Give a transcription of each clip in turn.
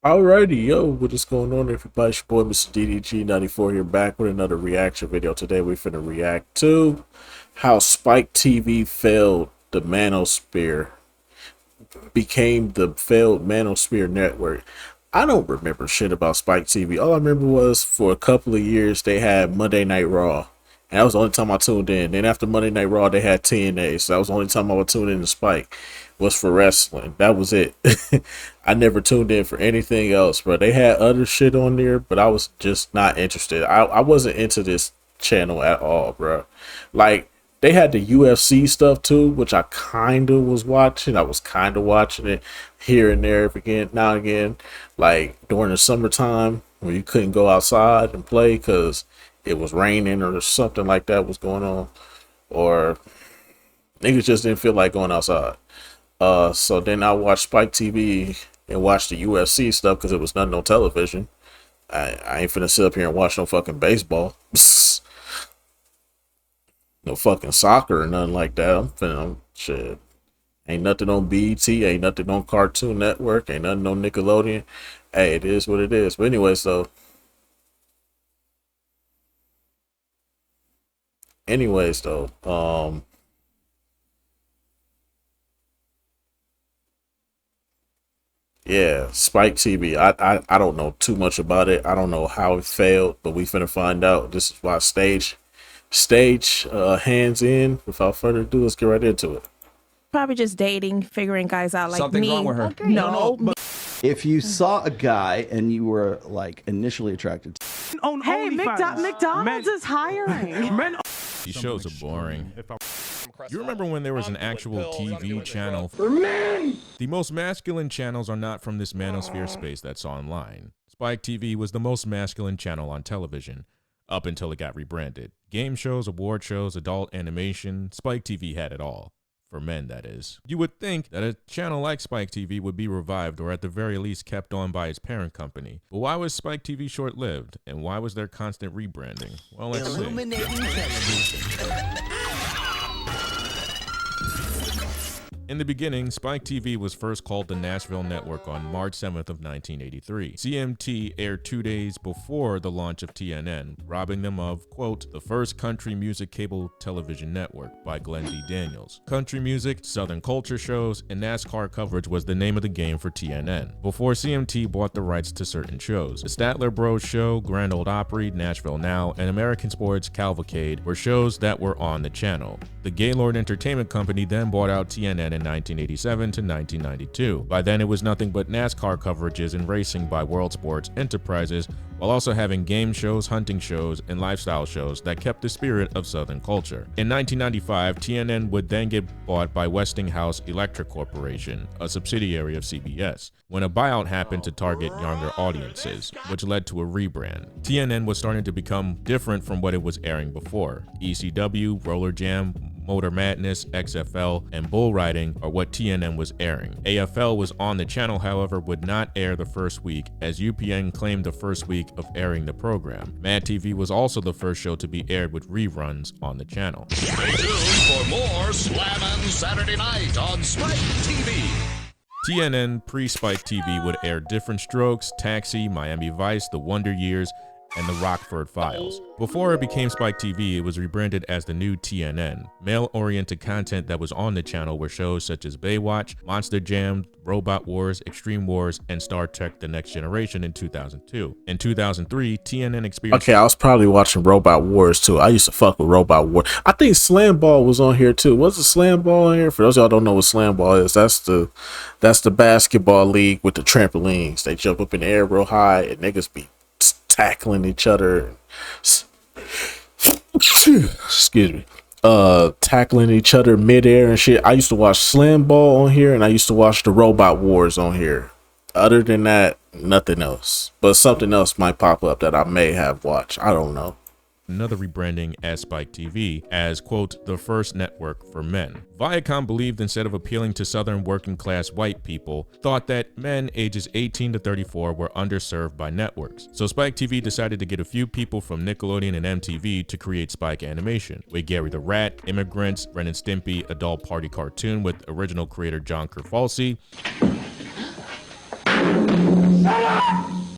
Alrighty, yo, what is going on, everybody? It's your boy, Mr. DDG94 here, back with another reaction video. Today, we're finna react to how Spike TV failed the Manosphere, became the failed Manosphere network. I don't remember shit about Spike TV. All I remember was for a couple of years, they had Monday Night Raw. And that was the only time I tuned in. Then after Monday Night Raw, they had TNA. So that was the only time I would tune in to Spike was for wrestling. That was it. I never tuned in for anything else, bro. They had other shit on there, but I was just not interested. I wasn't into this channel at all, bro. Like, they had the UFC stuff too, which I kind of was watching. I was kind of watching it here and there again, now and again, like during the summertime when you couldn't go outside and play because it was raining or something like that was going on, or niggas just didn't feel like going outside. So then I watched Spike TV and watched the UFC stuff because it was nothing on television. I ain't finna sit up here and watch no fucking baseball, no fucking soccer or nothing like that. Shit. Ain't nothing on BET, ain't nothing on Cartoon Network, ain't nothing on Nickelodeon. Hey, it is what it is. But anyway, so anyways though, yeah, Spike TV. I don't know too much about it. I don't know how it failed, but we finna find out. This is why stage hands in. Without further ado, let's get right into it. Probably just dating, figuring guys out like Something's me. wrong with her. No. If you saw a guy and you were like initially attracted to Hey, McDonald's is hiring. These shows are boring. You remember when there was an actual TV channel? The most masculine channels are not from this manosphere space that's online. Spike TV was the most masculine channel on television, up until it got rebranded. Game shows, award shows, adult animation, Spike TV had it all. For men, that is. You would think that a channel like Spike TV would be revived or at the very least kept on by its parent company. But why was Spike TV short-lived? And why was there constant rebranding? Well, let's see. In the beginning, Spike TV was first called the Nashville Network on March 7th of 1983. CMT aired 2 days before the launch of TNN, robbing them of, quote, the first country music cable television network by Glenn D. Daniels. Country music, Southern culture shows, and NASCAR coverage was the name of the game for TNN, before CMT bought the rights to certain shows. The Statler Bros Show, Grand Ole Opry, Nashville Now, and American Sports Cavalcade were shows that were on the channel. The Gaylord Entertainment Company then bought out TNN in 1987 to 1992. By then, it was nothing but NASCAR coverages and racing by World Sports Enterprises, while also having game shows, hunting shows, and lifestyle shows that kept the spirit of Southern culture. In 1995, TNN would then get bought by Westinghouse Electric Corporation, a subsidiary of CBS, when a buyout happened to target younger audiences, which led to a rebrand. TNN was starting to become different from what it was airing before. ECW, Roller Jam, Motor Madness, XFL, and Bull Riding are what TNN was airing. AFL was on the channel, however, would not air the first week, as UPN claimed the first week of airing the program. Mad TV was also the first show to be aired with reruns on the channel. Stay tuned for more Slammin' Saturday Night on Spike TV. TNN pre-Spike TV would air Different Strokes, Taxi, Miami Vice, The Wonder Years, and the Rockford Files. Before it became Spike TV, it was rebranded as the new TNN. Male-oriented content that was on the channel were shows such as Baywatch, Monster Jam, Robot Wars, Extreme Wars, and Star Trek The Next Generation in 2002. In 2003, TNN experienced... Okay, I was probably watching Robot Wars too. I used to fuck with Robot Wars. I think Slam Ball was on here too. Was the Slam Ball on here? For those of y'all don't know what Slam Ball is, that's the basketball league with the trampolines. They jump up in the air real high and niggas be tackling each other. Excuse me. Tackling each other midair and shit. I used to watch Slam Ball on here, and I used to watch the Robot Wars on here. Other than that, nothing else. But something else might pop up that I may have watched. I don't know. Another rebranding as Spike TV as, quote, the first network for men. Viacom believed instead of appealing to Southern working class white people, thought that men ages 18 to 34 were underserved by networks. So Spike TV decided to get a few people from Nickelodeon and MTV to create Spike Animation, with Gary the Rat, Immigrants, Ren and Stimpy, adult party cartoon with original creator John Kerfalsey,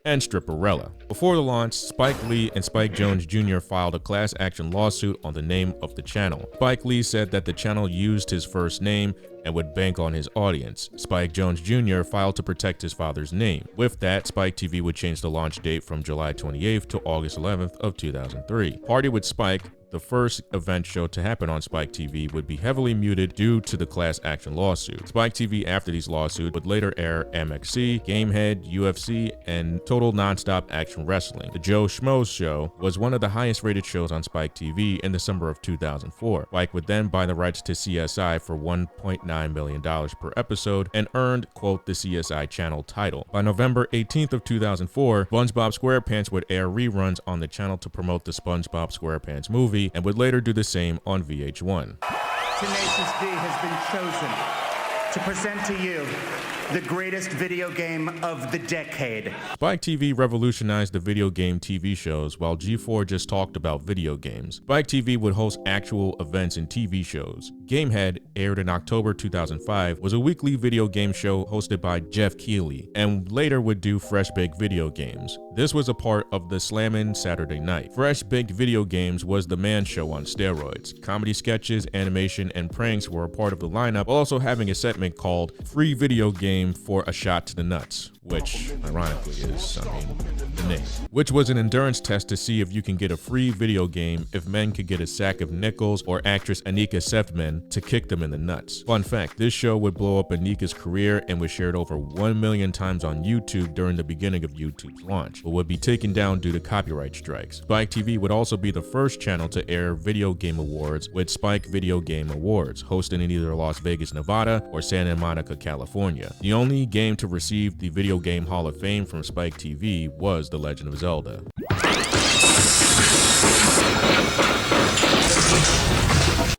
and Stripperella. Before the launch, Spike Lee and Spike Jonze Jr. filed a class action lawsuit on the name of the channel. Spike Lee said that the channel used his first name and would bank on his audience. Spike Jonze Jr. filed to protect his father's name. With that, Spike TV would change the launch date from July 28th to August 11th of 2003. Party with Spike, the first event show to happen on Spike TV, would be heavily muted due to the class action lawsuit. Spike TV after these lawsuits would later air MXC, Gamehead, UFC, and Total Nonstop Action Wrestling. The Joe Schmoes Show was one of the highest rated shows on Spike TV in December of 2004. Spike would then buy the rights to CSI for $1.9 million per episode and earned, quote, the CSI channel title. By November 18th of 2004, SpongeBob SquarePants would air reruns on the channel to promote the SpongeBob SquarePants movie, and would later do the same on VH1. Tenacious D has been chosen to present to you the greatest video game of the decade. Spike TV revolutionized the video game TV shows, while G4 just talked about video games. Spike TV would host actual events and TV shows. Gamehead, aired in October 2005, was a weekly video game show hosted by Jeff Keighley, and later would do Fresh Baked Video Games. This was a part of the Slammin' Saturday Night. Fresh Baked Video Games was the man show on steroids. Comedy sketches, animation, and pranks were a part of the lineup, while also having a segment called Free Video Game for a Shot to the Nuts, which ironically is, the name, which was an endurance test to see if you can get a free video game if men could get a sack of nickels or actress Anika Sevtman to kick them in the nuts. Fun fact, this show would blow up Anika's career and was shared over 1 million times on YouTube during the beginning of YouTube's launch, but would be taken down due to copyright strikes. Spike TV would also be the first channel to air video game awards with Spike Video Game Awards, hosted in either Las Vegas, Nevada or Santa Monica, California. The only game to receive the Video Game Hall of Fame from Spike TV was The Legend of Zelda.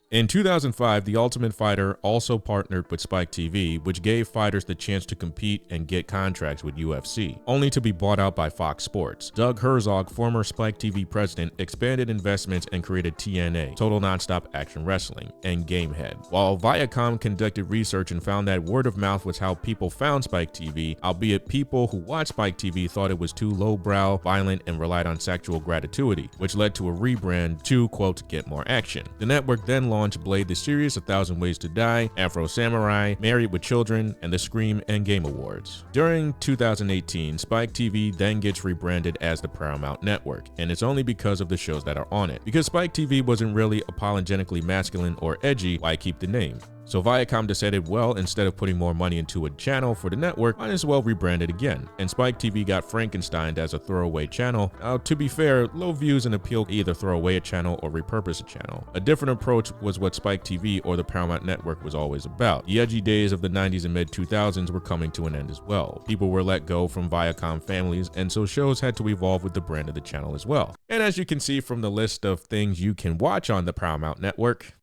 In 2005, The Ultimate Fighter also partnered with Spike TV, which gave fighters the chance to compete and get contracts with UFC, only to be bought out by Fox Sports. Doug Herzog, former Spike TV president, expanded investments and created TNA, Total Nonstop Action Wrestling, and Gamehead. While Viacom conducted research and found that word of mouth was how people found Spike TV, albeit people who watched Spike TV thought it was too lowbrow, violent, and relied on sexual gratuity, which led to a rebrand to, quote, get more action. The network then launched Blade the Series, 1,000 Ways to Die, Afro Samurai, Married with Children, and the Scream and Game Awards. During 2018, Spike TV then gets rebranded as the Paramount Network, and it's only because of the shows that are on it. Because Spike TV wasn't really apologetically masculine or edgy, why keep the name? So Viacom decided, well, instead of putting more money into a channel for the network, might as well rebrand it again. And Spike TV got Frankensteined as a throwaway channel. Now, to be fair, low views and appeal to either throw away a channel or repurpose a channel. A different approach was what Spike TV or the Paramount Network was always about. The edgy days of the 90s and mid-2000s were coming to an end as well. People were let go from Viacom families, and so shows had to evolve with the brand of the channel as well. And as you can see from the list of things you can watch on the Paramount Network,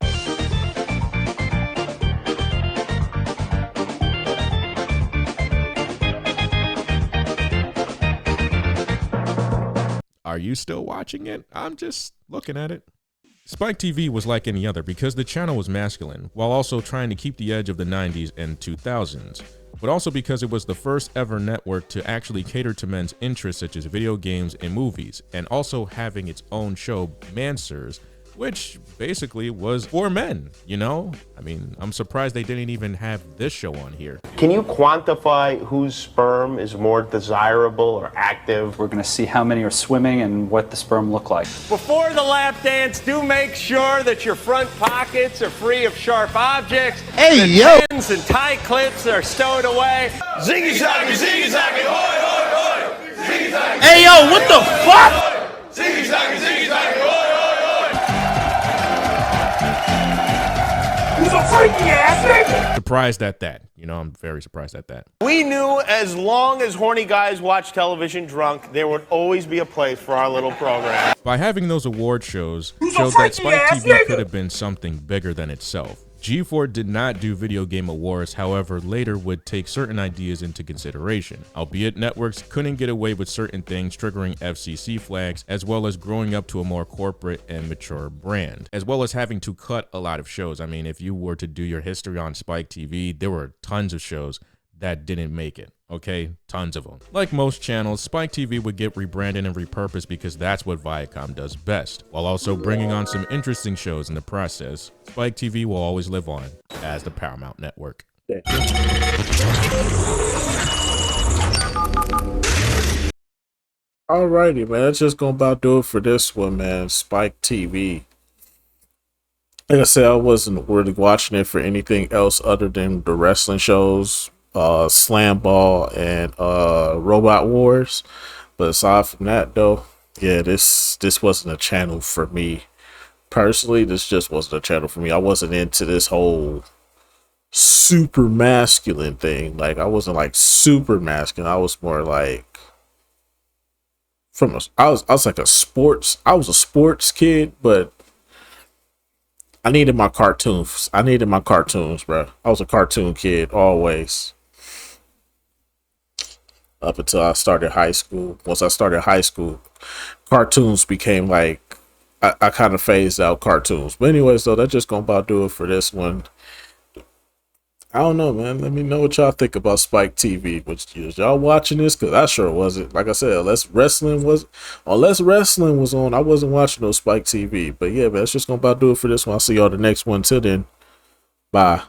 are you still watching it? I'm just looking at it. Spike TV was like any other because the channel was masculine, while also trying to keep the edge of the 90s and 2000s, but also because it was the first ever network to actually cater to men's interests such as video games and movies, and also having its own show, Manswers, which basically was for men, you know? I mean, I'm surprised they didn't even have this show on here. Can you quantify whose sperm is more desirable or active? We're gonna see how many are swimming and what the sperm look like. Before the lap dance, do make sure that your front pockets are free of sharp objects. Hey, yo! Pins and tie clips are stowed away. Ziggy-zaggy, ziggy-zaggy, hoi, hoi, hoi! Ziggy-zaggy! Hey, yo, what the fuck? Ziggy-zaggy, ziggy-zaggy, hoi, hoi, hoi! Surprised at that. You know, I'm very surprised at that. We knew as long as horny guys watch television drunk, there would always be a place for our little program. By having those award shows, showed that Spike TV could have been something bigger than itself. G4 did not do video game awards, however, later would take certain ideas into consideration, albeit networks couldn't get away with certain things triggering FCC flags, as well as growing up to a more corporate and mature brand, as well as having to cut a lot of shows. I mean, if you were to do your history on Spike TV, there were tons of shows that didn't make it. Okay, tons of them. Like most channels, Spike TV would get rebranded and repurposed because that's what Viacom does best, while also bringing on some interesting shows in the process. Spike TV will always live on as the Paramount Network. Alrighty, man. That's just gonna about do it for this one, man. Spike TV. Like I said, I wasn't really watching it for anything else other than the wrestling shows, Slam Ball and Robot Wars. But aside from that, though, yeah, this wasn't a channel for me personally. This just wasn't a channel for me. I wasn't into this whole super masculine thing. Like, I wasn't like super masculine. I was more like I was like a sports kid, but I needed my cartoons. Bro. I was a cartoon kid always. Up until I started high school. Once I started high school, cartoons became like, I kind of phased out cartoons. But anyways, though, that's just gonna about do it for this one. I don't know, man. Let me know what y'all think about Spike TV. Was y'all watching this? Because I sure wasn't. Like I said, unless wrestling was on, I wasn't watching no Spike TV. But yeah, man, that's just gonna about do it for this one. I'll see y'all the next one. Till then, bye.